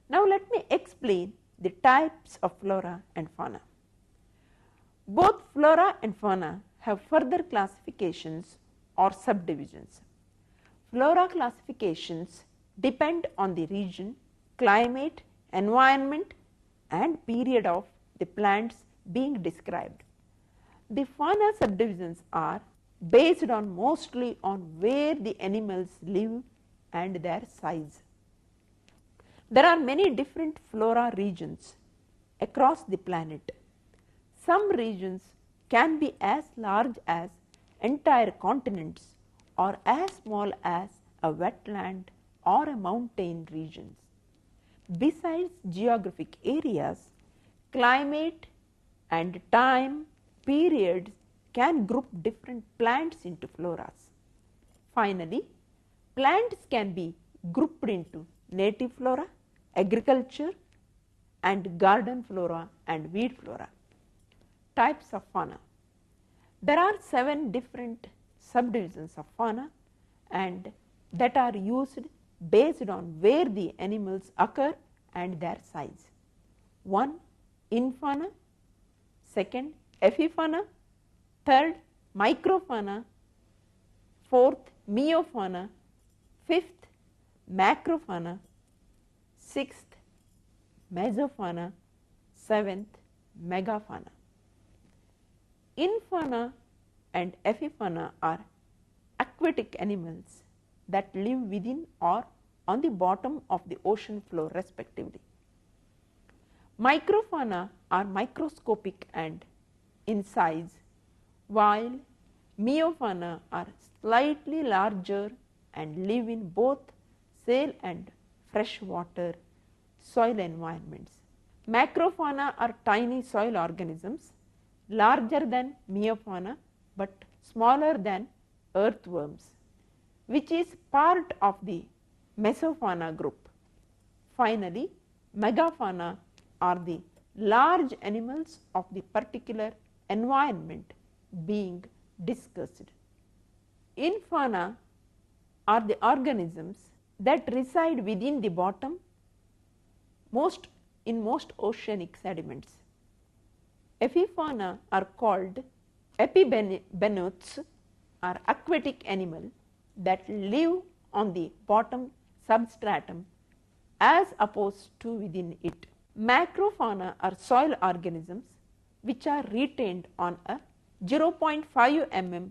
Now let me explain the types of flora and fauna. Both flora and fauna have further classifications or subdivisions. Flora classifications depend on the region, climate, environment and period of the plants being described. The fauna subdivisions are based on mostly on where the animals live and their size. There are many different flora regions across the planet. Some regions can be as large as entire continents or as small as a wetland or a mountain regions. Besides geographic areas, climate and time periods can group different plants into floras. Finally, plants can be grouped into native flora, agriculture and garden flora and weed flora. Types of fauna. There are 7 different subdivisions of fauna and that are used based on where the animals occur and their size. 1. Infauna, 2nd. Epifauna, 3rd. Microfauna, 4th. Meiofauna, 5th. Macrofauna, 6th. Mesofauna, 7th. Megafauna. Infauna and epifauna are aquatic animals that live within or on the bottom of the ocean floor respectively. Microfauna are microscopic and in size, while meiofauna are slightly larger and live in both shale and freshwater soil environments. Macrofauna are tiny soil organisms larger than meiofauna but smaller than earthworms, which is part of the mesofauna group. Finally, megafauna are the large animals of the particular environment being discussed. Infauna are the organisms that reside within the bottom in most oceanic sediments. Epifauna are called epibenthos, are aquatic animals that live on the bottom substratum as opposed to within it. Macrofauna are soil organisms which are retained on a 0.5 mm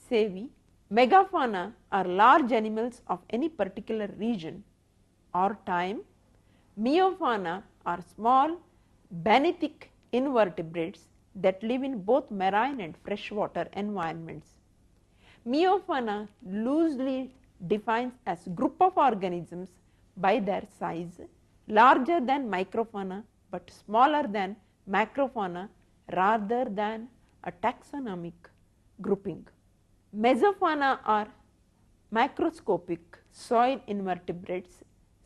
savi. Megafauna are large animals of any particular region or time. Meiofauna are small benthic invertebrates that live in both marine and freshwater environments. Meiofauna loosely defines as group of organisms by their size, larger than microfauna but smaller than macrofauna rather than a taxonomic grouping. Mesofauna are macroscopic soil invertebrates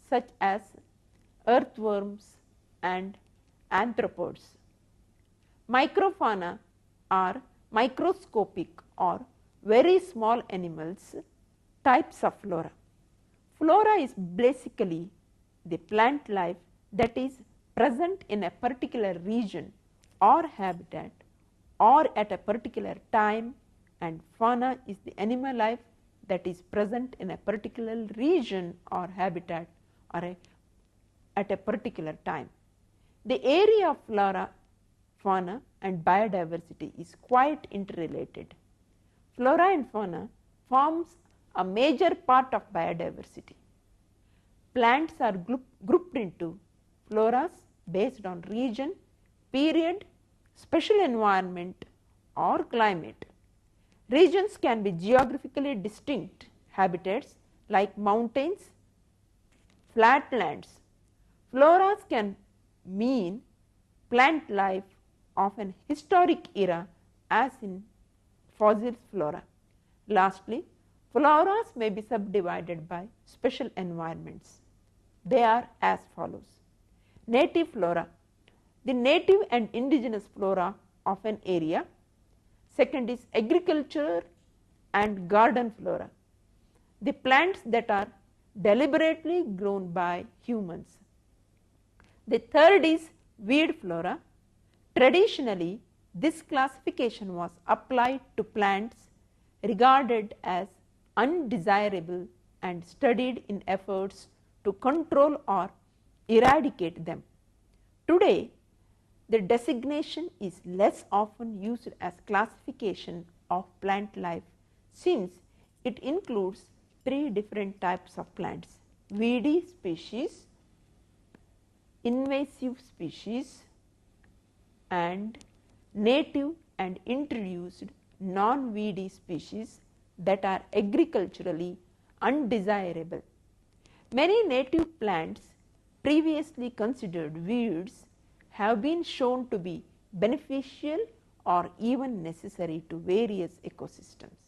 such as earthworms and arthropods. Microfauna are microscopic or very small animals. Types of flora. Flora is basically the plant life that is present in a particular region or habitat or at a particular time, and fauna is the animal life that is present in a particular region or habitat or at a particular time. The area of flora, fauna and biodiversity is quite interrelated. Flora and fauna forms a major part of biodiversity. Plants are grouped into floras based on region, period, special environment or climate. Regions can be geographically distinct habitats like mountains, flatlands. Floras can mean plant life of an historic era as in fossil flora. Lastly, floras may be subdivided by special environments. They are as follows. Native flora, the native and indigenous flora of an area. Second is agriculture and garden flora, the plants that are deliberately grown by humans. The third is weed flora. Traditionally, this classification was applied to plants regarded as undesirable and studied in efforts to control or eradicate them. Today, the designation is less often used as classification of plant life since it includes three different types of plants: weedy species, invasive species, and native and introduced non-weedy species that are agriculturally undesirable. Many native plants previously considered weeds have been shown to be beneficial or even necessary to various ecosystems.